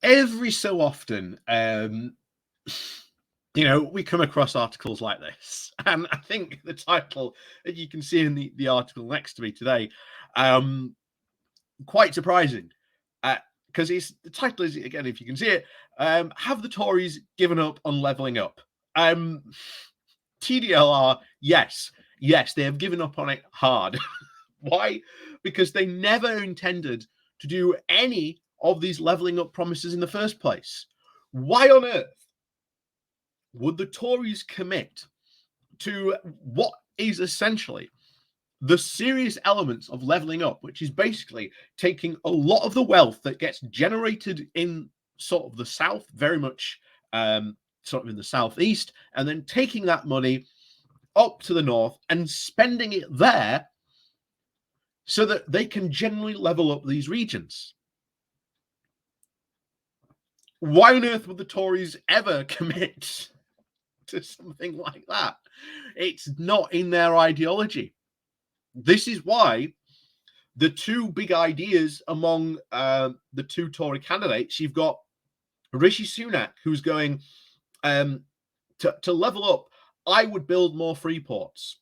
every so often, we come across articles like this, and I think the title, that you can see in the article next to me today, quite surprising, because the title is, again, if you can see it, have the Tories given up on levelling up? TDLR, yes, they have given up on it hard. Why? Because they never intended to do any of these levelling up promises in the first place. Why on earth would the Tories commit to what is essentially the serious elements of levelling up, which is basically taking a lot of the wealth that gets generated in sort of the South, very much sort of in the Southeast, and then taking that money up to the North and spending it there so that they can generally level up these regions? Why on earth would the Tories ever commit to something like that? It's not in their ideology. This is why the two big ideas among the two Tory candidates, you've got Rishi Sunak, who's going to level up. I would build more free ports,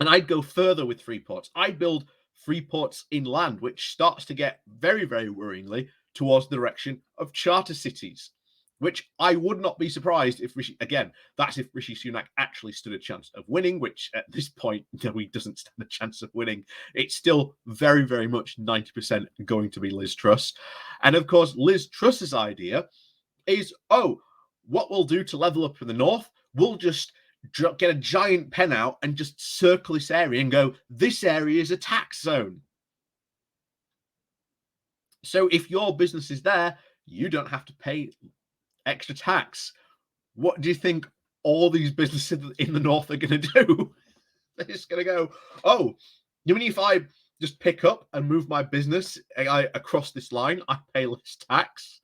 and I'd go further with free ports. I'd build free ports inland, which starts to get very, very worryingly towards the direction of charter cities, which I would not be surprised if Rishi Sunak actually stood a chance of winning, which at this point, no, he doesn't stand a chance of winning. It's still very, very much 90% going to be Liz Truss. And of course, Liz Truss's idea is, what we'll do to level up in the North, we'll just get a giant pen out and just circle this area and go, this area is a tax zone. So if your business is there, you don't have to pay extra tax. What do you think all these businesses in the North are going to do? They're just going to go, you mean if I just pick up and move my business across this line, I pay less tax?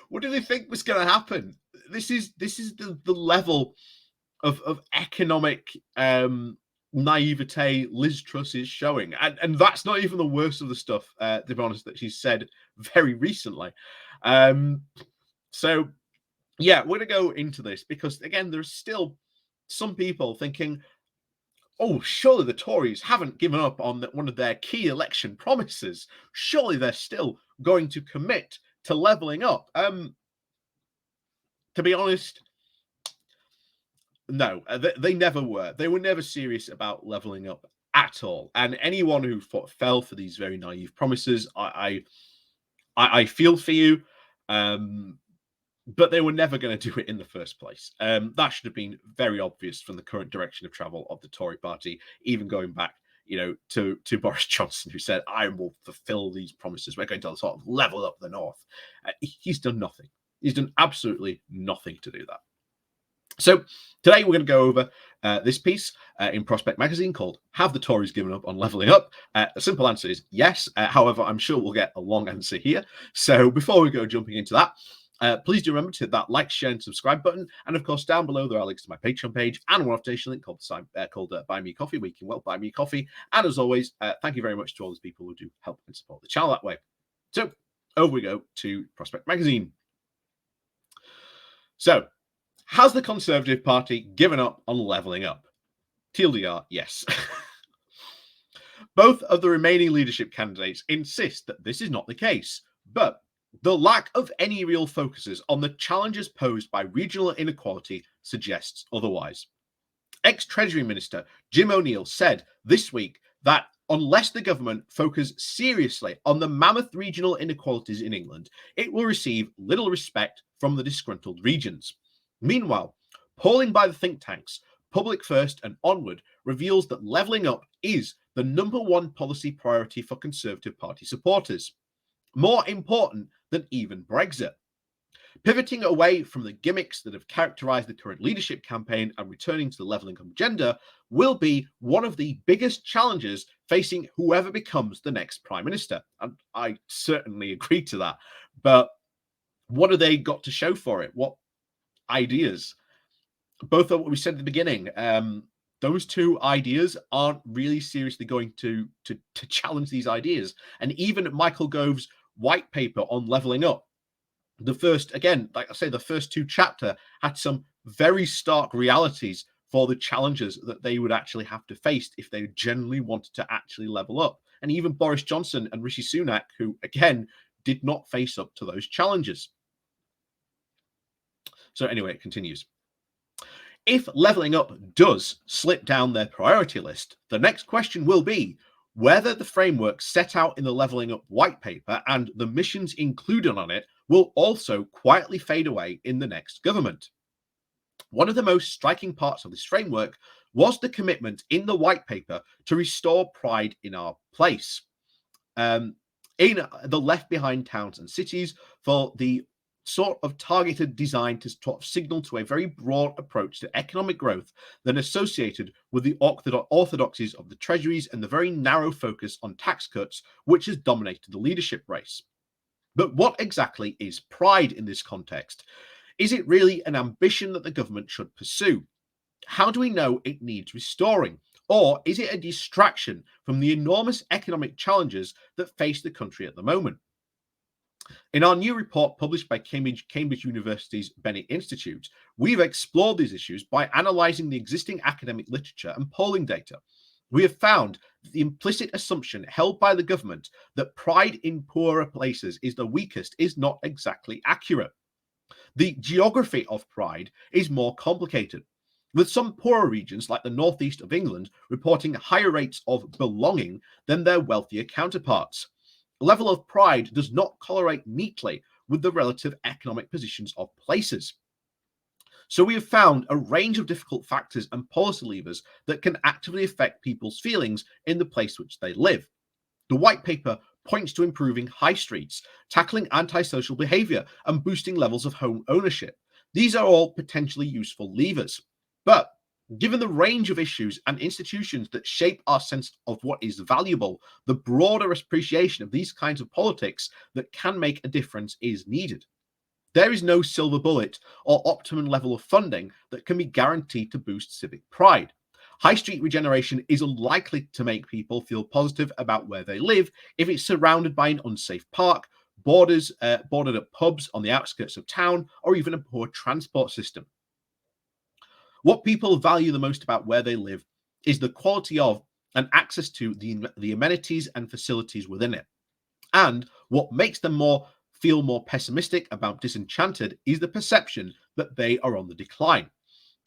What do they think was going to happen? This is the level of economic naivete Liz Truss is showing, and that's not even the worst of the stuff, to be honest, that she's said very recently. So yeah, we're going to go into this because, again, there's still some people thinking, surely the Tories haven't given up on one of their key election promises. Surely they're still going to commit to levelling up. To be honest, no, they never were. They were never serious about levelling up at all. And anyone who fell for these very naive promises, I feel for you. But they were never going to do it in the first place. That should have been very obvious from the current direction of travel of the Tory party, even going back, to Boris Johnson, who said, I will fulfill these promises. We're going to sort of level up the North. He's done nothing. He's done absolutely nothing to do that. So today we're going to go over this piece in Prospect Magazine called Have the Tories Given Up on Levelling Up? The simple answer is yes. However, I'm sure we'll get a long answer here. So before we go jumping into that, please do remember to hit that like, share, and subscribe button. And of course, down below there are links to my Patreon page and one donation link called Buy Me Coffee, where you can buy me coffee. And as always, thank you very much to all those people who do help and support the channel that way. So over we go to Prospect Magazine. So, has the Conservative Party given up on levelling up? TLDR, yes. Both of the remaining leadership candidates insist that this is not the case, but the lack of any real focuses on the challenges posed by regional inequality suggests otherwise. Ex-Treasury Minister Jim O'Neill said this week that unless the government focus seriously on the mammoth regional inequalities in England, it will receive little respect from the disgruntled regions. Meanwhile, polling by the think tanks, Public First and Onward, reveals that levelling up is the #1 policy priority for Conservative Party supporters, more important than even Brexit. Pivoting away from the gimmicks that have characterised the current leadership campaign and returning to the levelling up agenda will be one of the biggest challenges facing whoever becomes the next Prime Minister. And I certainly agree to that. But what have they got to show for it? What ideas? Both of what we said at the beginning. those two ideas aren't really seriously going to challenge these ideas. And even Michael Gove's white paper on levelling up, the first, again, like I say, the first two chapter had some very stark realities for the challenges that they would actually have to face if they genuinely wanted to actually level up. And even Boris Johnson and Rishi Sunak, who again did not face up to those challenges. So anyway, it continues. If levelling up does slip down their priority list, the next question will be whether the framework set out in the levelling up white paper and the missions included on it will also quietly fade away in the next government. One of the most striking parts of this framework was the commitment in the white paper to restore pride in our place. In the left behind towns and cities, for the sort of targeted design to sort of signal to a very broad approach to economic growth than associated with the orthodoxies of the treasuries and the very narrow focus on tax cuts which has dominated the leadership race. But what exactly is pride in this context? Is it really an ambition that the government should pursue? How do we know it needs restoring? Or is it a distraction from the enormous economic challenges that face the country at the moment? In our new report published by Cambridge University's Bennett Institute, we've explored these issues by analysing the existing academic literature and polling data. We have found that the implicit assumption held by the government that pride in poorer places is the weakest is not exactly accurate. The geography of pride is more complicated, with some poorer regions like the northeast of England reporting higher rates of belonging than their wealthier counterparts. Level of pride does not correlate neatly with the relative economic positions of places. So we have found a range of difficult factors and policy levers that can actively affect people's feelings in the place which they live. The white paper points to improving high streets, tackling antisocial behaviour, and boosting levels of home ownership. These are all potentially useful levers. But given the range of issues and institutions that shape our sense of what is valuable, the broader appreciation of these kinds of politics that can make a difference is needed. There is no silver bullet or optimum level of funding that can be guaranteed to boost civic pride. High street regeneration is unlikely to make people feel positive about where they live if it's surrounded by an unsafe park, bordered up pubs on the outskirts of town, or even a poor transport system. What people value the most about where they live is the quality of and access to the amenities and facilities within it. And what makes them feel more pessimistic about disenchanted is the perception that they are on the decline.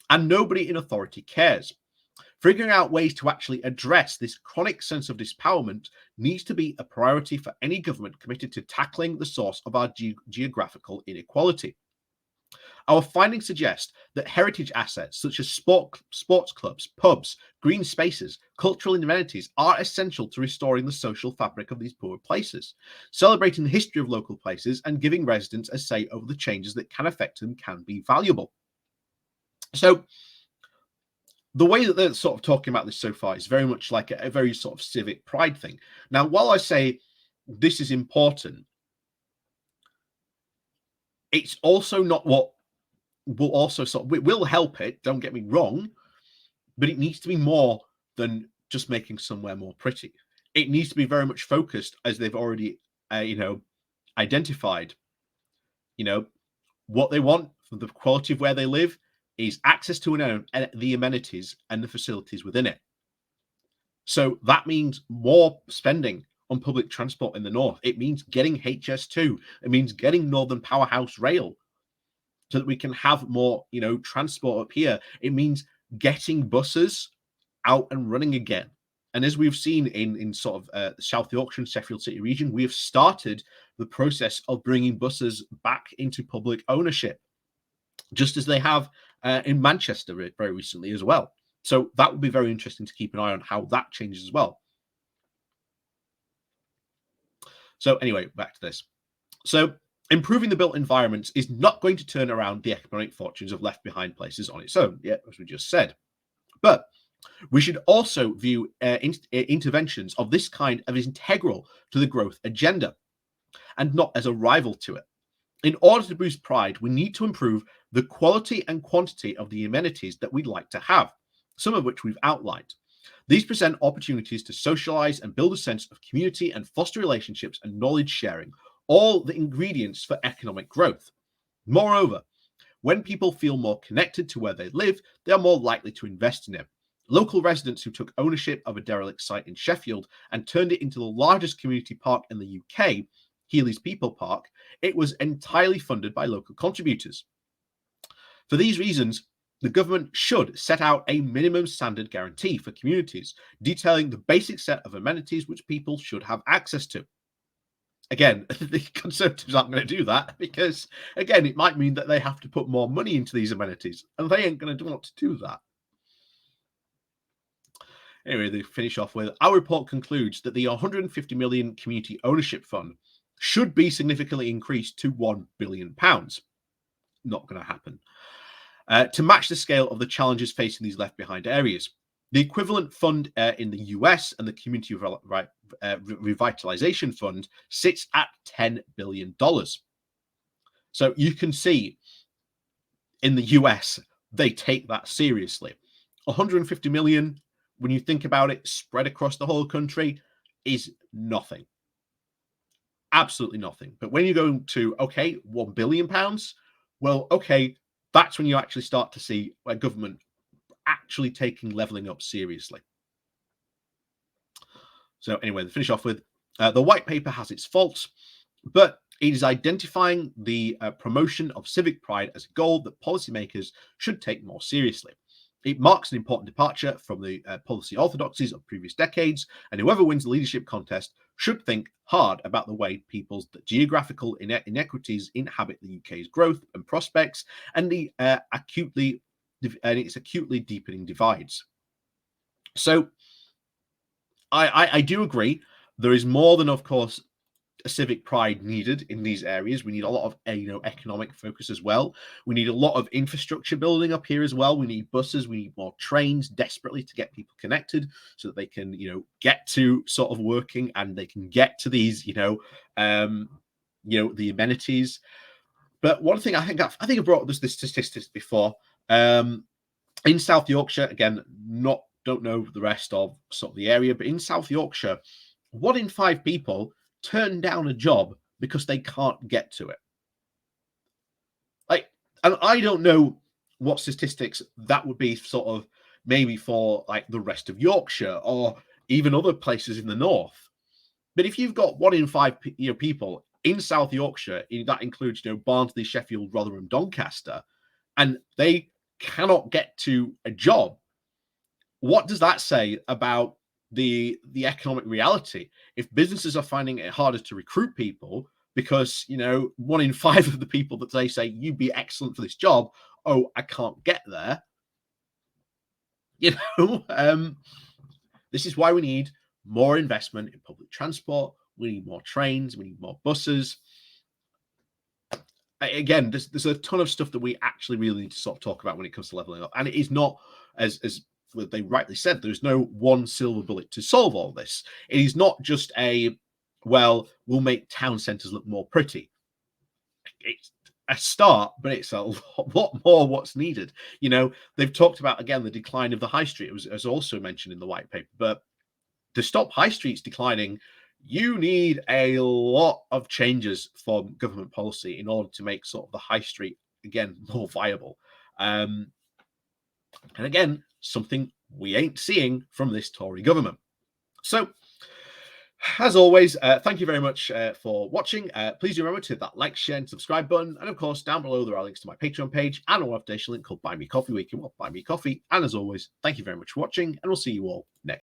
And nobody in authority cares. Figuring out ways to actually address this chronic sense of disempowerment needs to be a priority for any government committed to tackling the source of our geographical inequality. Our findings suggest that heritage assets such as sports clubs, pubs, green spaces, cultural amenities are essential to restoring the social fabric of these poor places. Celebrating the history of local places and giving residents a say over the changes that can affect them can be valuable. So, the way that they're sort of talking about this so far is very much like a very sort of civic pride thing. Now, while I say this is important, it's also not what will also it will help it, don't get me wrong, but it needs to be more than just making somewhere more pretty. It needs to be very much focused, as they've already identified, what they want for the quality of where they live is access to the amenities and the facilities within it. So that means more spending on public transport in the north. It means getting HS2. It means getting Northern Powerhouse Rail so that we can have more, transport up here. It means getting buses out and running again. And as we've seen in sort of the South Yorkshire and Sheffield City region, we have started the process of bringing buses back into public ownership, just as they have in Manchester very recently as well. So that would be very interesting to keep an eye on how that changes as well. So anyway, back to this. So improving the built environments is not going to turn around the economic fortunes of left behind places on its own, as we just said. But we should also view interventions of this kind as integral to the growth agenda and not as a rival to it. In order to boost pride, we need to improve the quality and quantity of the amenities that we'd like to have. some of which we've outlined. These present opportunities to socialize and build a sense of community and foster relationships and knowledge sharing, all the ingredients for economic growth. Moreover, when people feel more connected to where they live, they are more likely to invest in it. Local residents who took ownership of a derelict site in Sheffield and turned it into the largest community park in the UK, Healy's People Park, it was entirely funded by local contributors. For these reasons, the government should set out a minimum standard guarantee for communities, detailing the basic set of amenities which people should have access to. Again, the Conservatives aren't going to do that because, again, it might mean that they have to put more money into these amenities, and they ain't going to want to do that. Anyway, they finish off with, our report concludes that the 150 million community ownership fund should be significantly increased to £1 billion. Not going to happen. To match the scale of the challenges facing these left behind areas. The equivalent fund in the US and the Community Revitalization Fund sits at $10 billion. So you can see in the US, they take that seriously. 150 million, when you think about it, spread across the whole country, is nothing. Absolutely nothing. But when you go to, okay, £1 billion, well, okay, that's when you actually start to see a government actually taking levelling up seriously. So anyway, to finish off with, the white paper has its faults, but it is identifying the promotion of civic pride as a goal that policymakers should take more seriously. It marks an important departure from the policy orthodoxies of previous decades, and whoever wins the leadership contest should think hard about the way people's geographical inequities inhabit the UK's growth and prospects, and its acutely deepening divides. So, I do agree. There is more than, of course, a civic pride needed in these areas. We need a lot of economic focus as well. We need a lot of infrastructure building up here as well. We need buses, we need more trains desperately to get people connected so that they can get to sort of working and they can get to these the amenities. But one thing I think I brought up this statistics before. In South Yorkshire, again, don't know the rest of sort of the area, but in South Yorkshire, 1 in 5 people turn down a job because they can't get to it. And I don't know what statistics that would be sort of maybe for like the rest of Yorkshire or even other places in the north. But if you've got 1 in 5 people in South Yorkshire, that includes Barnsley, Sheffield, Rotherham, Doncaster, and they cannot get to a job, what does that say about the economic reality? If businesses are finding it harder to recruit people because 1 in 5 of the people that they say you'd be excellent for this job, oh, I can't get there. This is why we need more investment in public transport. We need more trains. We need more buses. Again, there's a ton of stuff that we actually really need to sort of talk about when it comes to leveling up, and it is not as they rightly said, there's no one silver bullet to solve all this. It is not just we'll make town centres look more pretty. It's a start, but it's a lot more what's needed. They've talked about, again, the decline of the high street. It was also mentioned in the white paper. But to stop high streets declining, you need a lot of changes for government policy in order to make sort of the high street, again, more viable. And again, something we ain't seeing from this Tory government. So, as always, thank you very much for watching. Please do remember to hit that like, share, and subscribe button. And of course, down below there are links to my Patreon page and a one-off donation link called Buy Me Coffee, where you can buy me coffee. And as always, thank you very much for watching, and we'll see you all next.